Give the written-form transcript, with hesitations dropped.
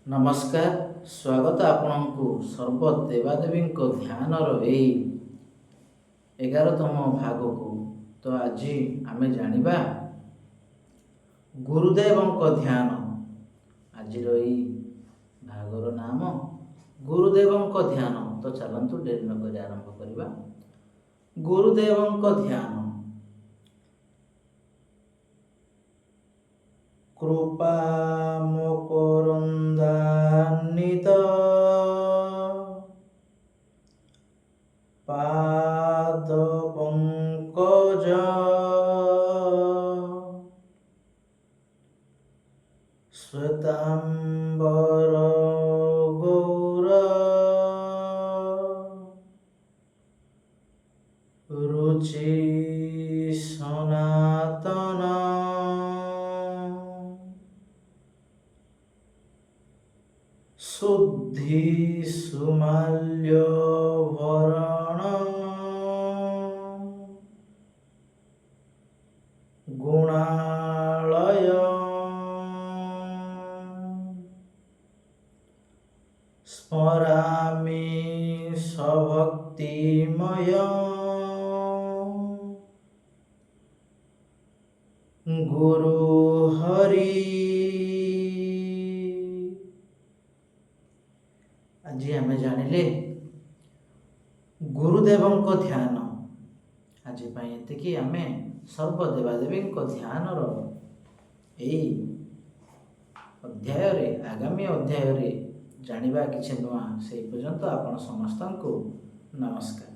ନମସ୍କାର, ସ୍ୱାଗତ ଆପଣଙ୍କୁ ସର୍ବ ଦେବାଦେବୀଙ୍କ ଧ୍ୟାନର ଏହି 11ତମ ଭାଗକୁ। ତ ଆଜି ଆମେ ଜାଣିବା ଗୁରୁଦେବଙ୍କ ଧ୍ୟାନ। ଆଜିର ଏହି ଭାଗର ନାମ ଗୁରୁଦେବଙ୍କ ଧ୍ୟାନ। ତ ଚାଲନ୍ତୁ ଡେରି ନକରି ଆରମ୍ଭ କରିବା। ଗୁରୁଦେବଙ୍କ ଧ୍ୟାନ। କୃପା ମକରନ୍ଦାନ୍ବିତ ପାଦ ପଙ୍କଜ ଶ୍ୱେତାମ୍ବର ଗୌର ରୁଚି ସନାତନ ଶୁଦ୍ଧି ସୁମାଲ୍ୟ ଭରଣ ଗୁଣାଳୟ ସ୍ମରାମି ସଭକ୍ତିମୟ ଗୁରୁ ହରି। ଆଜି ଆମେ ଜାଣିଲେ ଗୁରୁଦେବଙ୍କ ଧ୍ୟାନ। ଆଜି ପାଇଁ ଏତିକି। ଆମେ ସର୍ବଦେବାଦେବୀଙ୍କ ଧ୍ୟାନର ଏହି ଅଧ୍ୟାୟରେ ଆଗାମୀ ଅଧ୍ୟାୟରେ ଜାଣିବା କିଛି ନୂଆ। ସେହି ପର୍ଯ୍ୟନ୍ତ ଆପଣ ସମସ୍ତଙ୍କୁ ନମସ୍କାର।